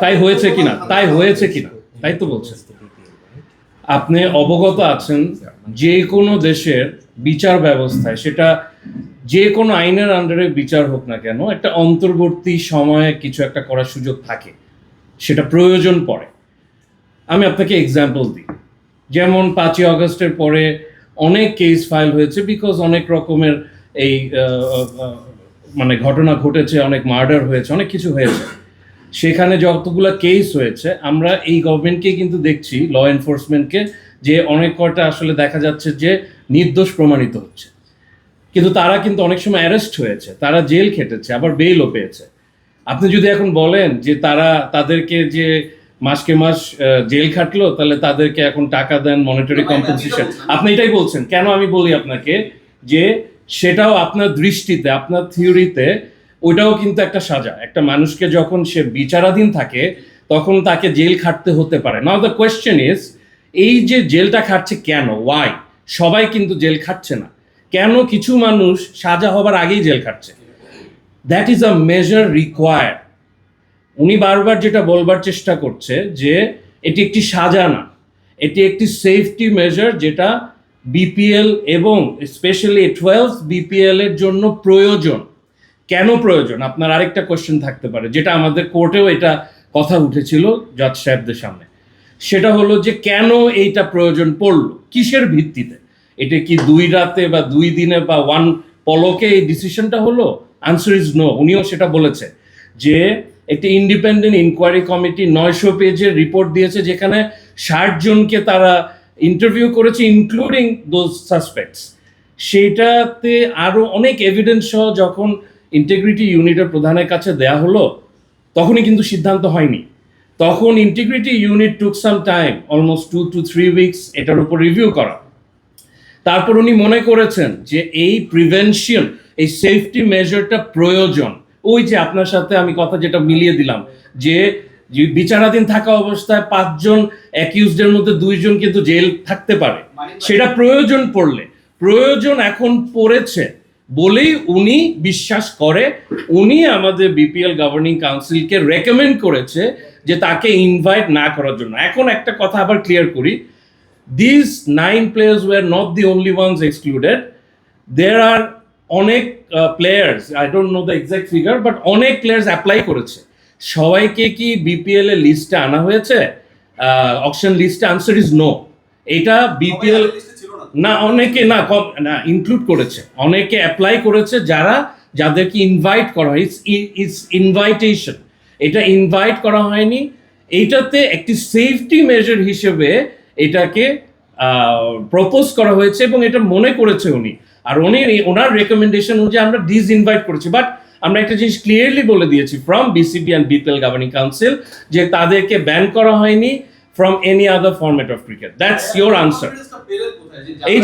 তাই হয়েছে কিনা তাই তো বলছেন। আপনি অবগত আছেন যে কোনো দেশের বিচার ব্যবস্থায়, সেটা যে কোনো আইনের আন্ডারে বিচার হোক না কেন, একটা অন্তর্বর্তী সময়ে কিছু একটা করার সুযোগ থাকে, সেটা প্রয়োজন পড়ে। আমি আপনাকে এক্সাম্পল দিই, যেমন 5ই আগস্টের পরে অনেক কেস ফাইল হয়েছে, বিকজ অনেক রকমের এই মানে ঘটনা ঘটেছে, অনেক মার্ডার হয়েছে, অনেক কিছু হয়েছে। সেখানে যতগুলো কেস হয়েছে, আমরা এই গভর্নমেন্টকে কিন্তু দেখছি, ল এনফোর্সমেন্টকে, যে অনেক কয়টা আসলে দেখা যাচ্ছে যে নির্দোষ প্রমাণিত হচ্ছে, কিন্তু তারা কিন্তু অনেক সময় অ্যারেস্ট হয়েছে, তারা জেল খেটেছে, আবার বেইলও পেয়েছে। আপনি যদি এখন বলেন যে তাদেরকে যে মাসকে মাস জেল খাটলো, তাহলে তাদেরকে এখন টাকা দেন, মনিটারি কম্পেনসেশন, আপনি এটাই বলছেন কেন? আমি বলি আপনাকে যে সেটাও আপনার দৃষ্টিতে, আপনার থিওরিতে ওইটাও কিন্তু একটা সাজা। একটা মানুষকে যখন সে বিচারাধীন থাকে তখন তাকে জেল খাটতে হতে পারে। নাও দ্য কোয়েশ্চেন ইজ, এই যে জেলটা খাটছে কেন, ওয়াই? সবাই কিন্তু জেল খাটছে না, কেন কিছু মানুষ সাজা হবার আগেই জেল খাটছে? That is a measure required. উনি বারবার যেটা বলবার চেষ্টা করছে যে এটি একটি সাজা না, এটি একটি সেফটি মেজার, যেটা বিপিএল এবং স্পেশালি 12 বিপিএল এর জন্য প্রয়োজন। কেন প্রয়োজন? আপনার আরেকটা কোয়েশ্চেন থাকতে পারে, যেটা আমাদের কোর্টেও এটা কথা উঠেছিল জজ সাহেবদের সামনে। সেটা হলো যে কেন এইটা প্রয়োজন পড়লো, কিসের ভিত্তিতে? এটা কি 2 রাতে বা 2 দিনে বা 1 পলকে এই ডিসিশনটা হলো? Answer is no. উনিও সেটা বলেছে যে একটি ইন্ডিপেন্ডেন্ট ইনকোয়ারি কমিটি 900 পেজের রিপোর্ট দিয়েছে, যেখানে 60 জনকে তারা ইন্টারভিউ করেছে, ইনক্লুডিং দোজ সাসপেক্টস। সেটাতে আরো অনেক এভিডেন্স সহ যখন ইন্টিগ্রিটি ইউনিটের প্রধানের কাছে দেয়া হলো, তখনই কিন্তু সিদ্ধান্ত হয়নি। তখন integrity unit took some time, almost 2 to 3 weeks এটার উপর রিভিউ করা। তারপর উনি মনে করেছেন যে এই প্রিভেনশন, এই সেফটি মেজারটা প্রয়োজন। ওই যে আপনার সাথে আমি কথা যেটা মিলিয়ে দিলাম, যে বিচারাধীন থাকা অবস্থায় 5 জন অ্যাকিউজডের মধ্যে 2 জন কিন্তু জেল থাকতে পারে, সেটা প্রয়োজন পড়লে, প্রয়োজন এখন পড়েছে বলেই উনি বিশ্বাস করে, উনি আমাদের বিপিএল গভর্নিং কাউন্সিলকে রেকমেন্ড করেছে যে তাকে ইনভাইট না করার জন্য। এখন একটা কথা আবার ক্লিয়ার করি, these 9 players were not the only ones excluded. There are অনেক players, I don't know the exact figure, but অনেক প্লেয়ার্স অ্যাপ্লাই করেছে। সবাইকে কি বিপিএল এর লিস্টে আনা হয়েছে, অকশন লিস্টে? Answer is no. এটা বিপিএল না, অনেকে না কম না ইনক্লুড করেছে, অনেকে অ্যাপ্লাই করেছে যাদেরকে ইনভাইট করা হয়। ইটস ইনভাইটেশন, এটা ইনভাইট করা হয়নি। এইটাতে একটি সেফটি মেজার হিসেবে এটাকে প্রপোজ করা হয়েছে এবং এটা মনে করেছে উনি। আর ওনার রেকমেন্ডেশন অনুযায়ী আমরা ডিসইনভাইট করেছি। বাট আমরা একটা জিনিস ক্লিয়ারলি বলে দিয়েছি from BCB and BPL governing council, যে তাদেরকে ব্যান করা হয়নি from any other format of cricket. That's your answer.